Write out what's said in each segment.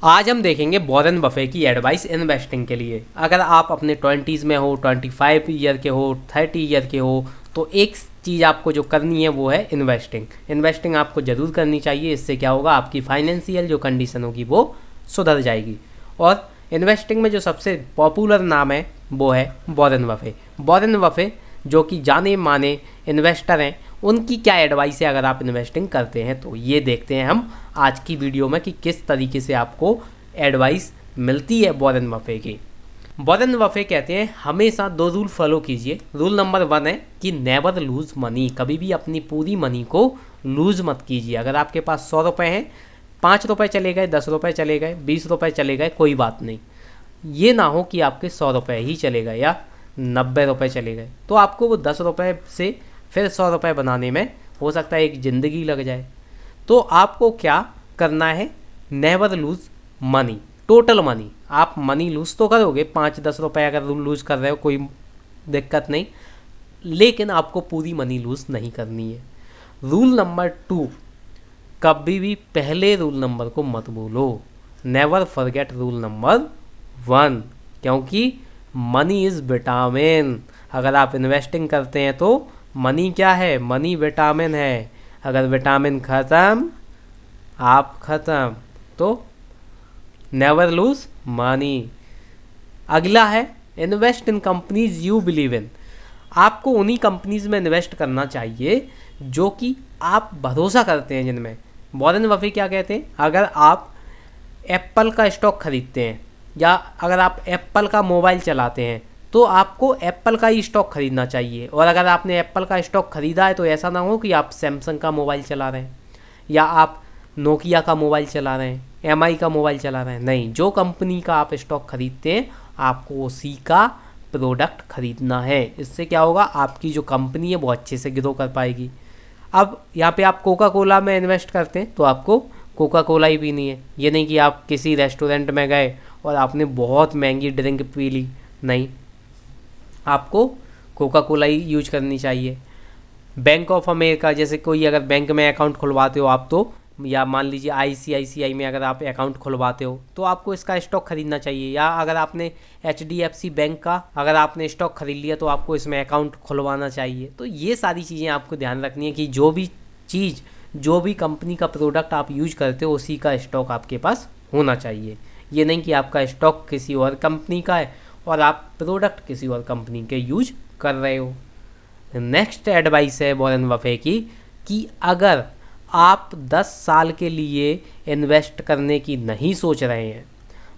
आज हम देखेंगे वॉरेन बफे की एडवाइस इन्वेस्टिंग के लिए। अगर आप अपने 20s में हो, 25 ईयर के हो, 30 ईयर के हो, तो एक चीज़ आपको जो करनी है वो है इन्वेस्टिंग। इन्वेस्टिंग आपको ज़रूर करनी चाहिए। इससे क्या होगा, आपकी फाइनेंशियल जो कंडीशन होगी वो सुधर जाएगी। और इन्वेस्टिंग में जो सबसे पॉपुलर नाम है वो है वॉरेन बफे। वॉरेन बफे जो कि जाने माने इन्वेस्टर हैं, उनकी क्या एडवाइस है अगर आप इन्वेस्टिंग करते हैं। तो ये देखते हैं हम आज की वीडियो में कि किस तरीके से आपको एडवाइस मिलती है वॉरेन बफे की। वॉरेन बफे कहते हैं हमेशा 2 रूल फॉलो कीजिए। रूल नंबर 1 है कि नेवर लूज़ मनी। कभी भी अपनी पूरी मनी को लूज़ मत कीजिए। अगर आपके पास 100 रुपये हैं, 5 रुपये चले गए, 10 रुपये चले गए, 20 रुपये चले गए, कोई बात नहीं। ये ना हो कि आपके 100 रुपये ही चले गए या 90 रुपये चले गए, तो आपको वो 10 रुपये से फिर 100 रुपये बनाने में हो सकता है एक ज़िंदगी लग जाए। तो आपको क्या करना है, never loose money, total money. आप मनी लूज़ तो करोगे, 5-10 रुपये अगर लूज़ कर रहे हो कोई दिक्कत नहीं, लेकिन आपको पूरी मनी लूज़ नहीं करनी है। रूल नंबर 2, कभी भी पहले रूल नंबर को मत भूलो। नेवर फॉरगेट रूल नंबर 1, क्योंकि मनी इज़ विटामिन। अगर आप इन्वेस्टिंग करते हैं तो मनी क्या है, मनी विटामिन है। अगर विटामिन ख़त्म, आप ख़त्म। तो नेवर लूज मनी। अगला है invest in companies you believe in. आपको उन्हीं कंपनीज में इन्वेस्ट करना चाहिए जो कि आप भरोसा करते हैं, जिनमें वॉरेन बफे क्या कहते हैं, अगर आप एप्पल का स्टॉक खरीदते हैं या अगर आप एप्पल का मोबाइल चलाते हैं तो आपको एप्पल का ही स्टॉक खरीदना चाहिए। और अगर आपने एप्पल का स्टॉक खरीदा है तो ऐसा ना हो कि आप सैमसंग का मोबाइल चला रहे हैं या आप नोकिया का मोबाइल चला रहे हैं, एमआई का मोबाइल चला रहे हैं। नहीं, जो कंपनी का आप स्टॉक खरीदते हैं आपको उसी का प्रोडक्ट खरीदना है। इससे क्या होगा, आपकी जो कंपनी है वो अच्छे से ग्रो कर पाएगी। अब यहाँ पे आप कोका कोला में इन्वेस्ट करते हैं तो आपको कोका कोला ही पीनी है। ये नहीं कि आप किसी रेस्टोरेंट में गए और आपने बहुत महंगी ड्रिंक पी ली, नहीं, आपको कोका कोला ही यूज करनी चाहिए। बैंक ऑफ अमेरिका जैसे कोई अगर बैंक में अकाउंट खुलवाते हो आप, तो या मान लीजिए आईसीआईसीआई में अगर आप अकाउंट खुलवाते हो तो आपको इसका स्टॉक खरीदना चाहिए। या अगर आपने एचडीएफसी बैंक का अगर आपने स्टॉक खरीद लिया तो आपको इसमें अकाउंट खुलवाना चाहिए। तो ये सारी चीज़ें आपको ध्यान रखनी है कि जो भी चीज़, जो भी कंपनी का प्रोडक्ट आप यूज करते हो उसी का स्टॉक आपके पास होना चाहिए। ये नहीं कि आपका स्टॉक किसी और कंपनी का है और आप प्रोडक्ट किसी और कंपनी के यूज कर रहे हो। नेक्स्ट एडवाइस है वॉरेन बफे की कि अगर आप 10 साल के लिए इन्वेस्ट करने की नहीं सोच रहे हैं,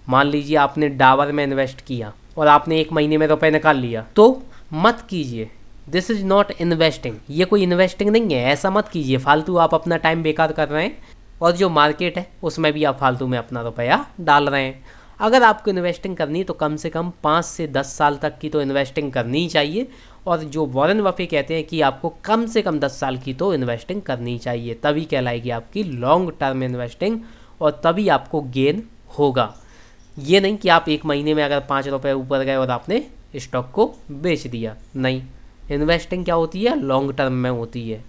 मान लीजिए आपने डाबर में इन्वेस्ट किया और आपने 1 महीने में रुपए निकाल लिया, तो मत कीजिए। This is not investing. ये कोई इन्वेस्टिंग नहीं है, ऐसा मत कीजिए। फालतू आप अपना टाइम बेकार कर रहे हैं और जो मार्केट है उसमें भी आप फालतू में अपना रुपया डाल रहे हैं। अगर आपको इन्वेस्टिंग करनी है तो कम से कम 5 से 10 साल तक की तो इन्वेस्टिंग करनी ही चाहिए। और जो वॉरेन बफे कहते हैं कि आपको कम से कम 10 साल की तो इन्वेस्टिंग करनी चाहिए, तभी कहलाएगी आपकी लॉन्ग टर्म इन्वेस्टिंग और तभी आपको गेन होगा। ये नहीं कि आप 1 महीने में अगर 5 रुपये ऊपर गए और आपने स्टॉक को बेच दिया, नहीं। इन्वेस्टिंग क्या होती है, लॉन्ग टर्म में होती है।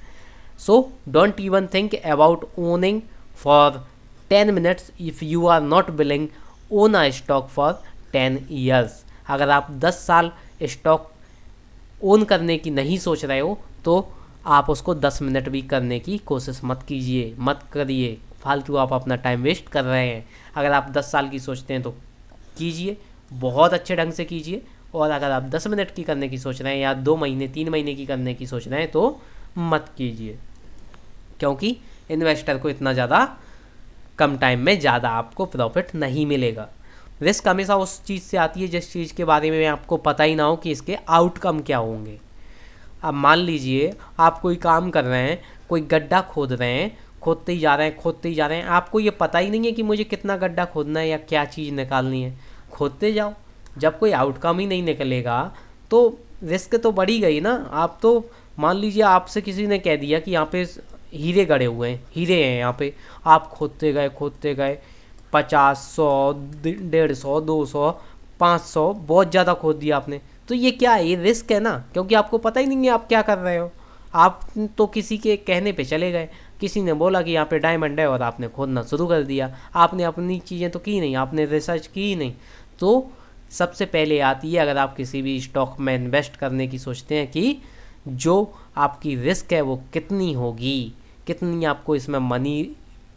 So don't even think about owning for 10 minutes if you are not willing own a stock for 10 years. अगर आप 10 साल स्टॉक ओन करने की नहीं सोच रहे हो तो आप उसको 10 मिनट भी करने की कोशिश मत कीजिए, मत करिए। फालतू आप अपना टाइम वेस्ट कर रहे हैं। अगर आप 10 साल की सोचते हैं तो कीजिए, बहुत अच्छे ढंग से कीजिए। और अगर आप 10 मिनट की करने की सोच रहे हैं या 2 महीने 3 महीने की करने की सोच रहे हैं तो मत कीजिए, क्योंकि इन्वेस्टर को इतना ज़्यादा कम टाइम में ज़्यादा आपको प्रॉफिट नहीं मिलेगा। रिस्क हमेशा उस चीज़ से आती है जिस चीज़ के बारे में आपको पता ही ना हो कि इसके आउटकम क्या होंगे। अब मान लीजिए आप कोई काम कर रहे हैं, कोई गड्ढा खोद रहे हैं, खोदते ही जा रहे हैं, खोदते ही जा रहे हैं, आपको ये पता ही नहीं है कि मुझे कितना गड्ढा खोदना है या क्या चीज़ निकालनी है। खोदते जाओ, जब कोई आउटकम ही नहीं निकलेगा तो रिस्क तो बढ़ी गई ना। आप तो मान लीजिए आपसे किसी ने कह दिया कि यहाँ पे हीरे गड़े हुए हैं, हीरे हैं यहाँ पे, आप खोदते गए 50, 100, 150, 200, 500, बहुत ज़्यादा खोद दिया आपने। तो ये क्या है, ये रिस्क है ना, क्योंकि आपको पता ही नहीं है आप क्या कर रहे हो। आप तो किसी के कहने पे चले गए किसी ने बोला कि यहाँ पे डायमंड है और आपने खोदना शुरू कर दिया, आपने अपनी चीज़ें तो की नहीं, आपने रिसर्च की ही नहीं। तो सबसे पहले आती है, अगर आप किसी भी स्टॉक में इन्वेस्ट करने की सोचते हैं, कि जो आपकी रिस्क है वो कितनी होगी, कितनी आपको इसमें मनी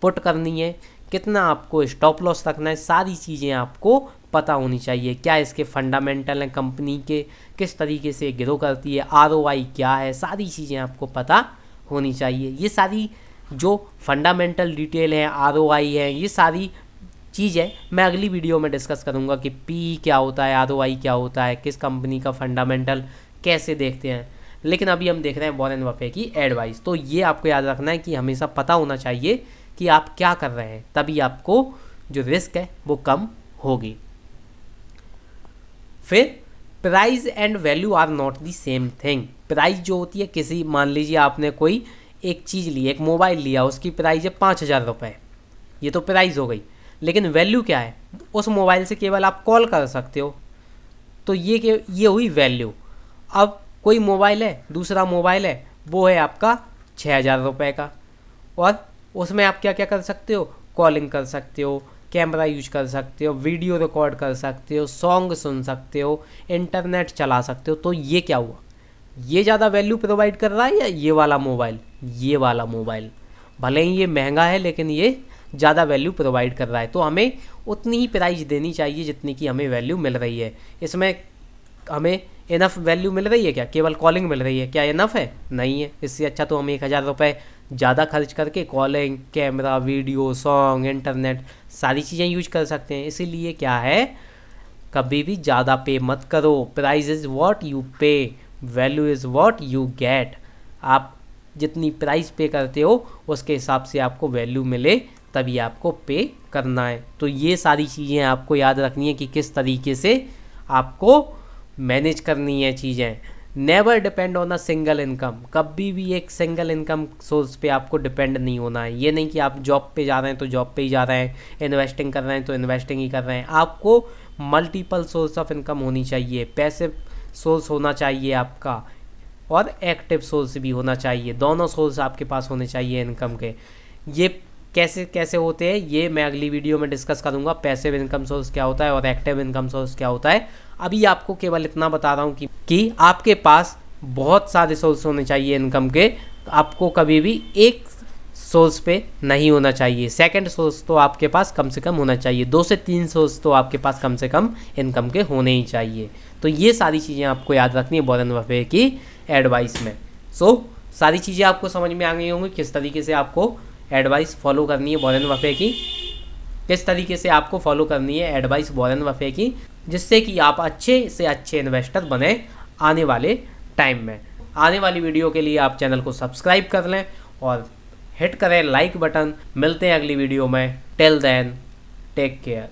पुट करनी है, कितना आपको स्टॉप लॉस रखना है, सारी चीज़ें आपको पता होनी चाहिए। क्या इसके फंडामेंटल हैं कंपनी के, किस तरीके से ग्रो करती है, ROI क्या है, सारी चीज़ें आपको पता होनी चाहिए। ये सारी जो फंडामेंटल डिटेल है, ROI है, ये सारी चीज़ है मैं अगली वीडियो में डिस्कस करूँगा कि PE क्या होता है, ROI क्या होता है, किस कंपनी का फंडामेंटल कैसे देखते हैं। लेकिन अभी हम देख रहे हैं वॉरेन बफे की एडवाइस। तो ये आपको याद रखना है कि हमेशा पता होना चाहिए कि आप क्या कर रहे हैं, तभी आपको जो रिस्क है वो कम होगी। फिर price and value are not the same thing. Price जो होती है, किसी मान लीजिए आपने कोई एक चीज़ ली, एक मोबाइल लिया, उसकी प्राइस है 5,000 रुपये, ये तो प्राइस हो गई। लेकिन वैल्यू क्या है, उस मोबाइल से केवल आप कॉल कर सकते हो, तो ये हुई वैल्यू। अब कोई मोबाइल है, दूसरा मोबाइल है, वो है आपका 6,000 रुपये का, और उसमें आप क्या क्या कर सकते हो, कॉलिंग कर सकते हो, कैमरा यूज कर सकते हो, वीडियो रिकॉर्ड कर सकते हो, सॉन्ग सुन सकते हो, इंटरनेट चला सकते हो। तो ये क्या हुआ, ये ज़्यादा वैल्यू प्रोवाइड कर रहा है या ये वाला मोबाइल? ये वाला मोबाइल भले ही ये महंगा है लेकिन ये ज़्यादा वैल्यू प्रोवाइड कर रहा है। तो हमें उतनी ही प्राइस देनी चाहिए जितनी की हमें वैल्यू मिल रही है। इसमें हमें इनफ वैल्यू मिल रही है क्या? केवल कॉलिंग मिल रही है, क्या इनफ है? नहीं है। इससे अच्छा तो हम 1,000 रुपये ज़्यादा खर्च करके calling, camera, video, song, internet सारी चीज़ें यूज कर सकते हैं। इसीलिए क्या है, कभी भी ज़्यादा पे मत करो। प्राइस इज़ वॉट यू पे, value is what you get. आप जितनी प्राइस पे करते हो उसके हिसाब से आपको वैल्यू मिले, तभी आपको पे करना है। तो ये सारी चीज़ें आपको याद रखनी है कि किस तरीके से आपको मैनेज करनी है चीज़ें। Never depend on a single income. कभी भी एक सिंगल इनकम सोर्स पे आपको डिपेंड नहीं होना है। ये नहीं कि आप जॉब पे जा रहे हैं तो जॉब पे ही जा रहे हैं, इन्वेस्टिंग कर रहे हैं तो इन्वेस्टिंग ही कर रहे हैं। आपको मल्टीपल सोर्स ऑफ इनकम होनी चाहिए। पैसिव सोर्स होना चाहिए आपका, और एक्टिव सोर्स भी होना चाहिए। दोनों सोर्स आपके पास होने चाहिए इनकम के। ये कैसे कैसे होते हैं ये मैं अगली वीडियो में डिस्कस करूंगा। पैसिव इनकम सोर्स क्या होता है और एक्टिव इनकम सोर्स क्या होता है। अभी आपको केवल इतना बता रहा हूँ कि आपके पास बहुत सारे सोर्स होने चाहिए इनकम के। आपको कभी भी एक सोर्स पे नहीं होना चाहिए। सेकंड सोर्स तो आपके पास कम से कम होना चाहिए। 2 से 3 सोर्स तो आपके पास कम से कम इनकम के होने ही चाहिए। तो ये सारी चीज़ें आपको याद रखनी है वॉरेन बफे की एडवाइस में। सारी चीज़ें आपको समझ में आ गई होंगी किस तरीके से आपको एडवाइस फॉलो करनी है वॉरेन बफे की, किस तरीके से आपको फॉलो करनी है एडवाइस वॉरेन बफे की, जिससे कि आप अच्छे से अच्छे इन्वेस्टर बने आने वाले टाइम में। आने वाली वीडियो के लिए आप चैनल को सब्सक्राइब कर लें और हिट करें लाइक बटन। मिलते हैं अगली वीडियो में। Till then take care.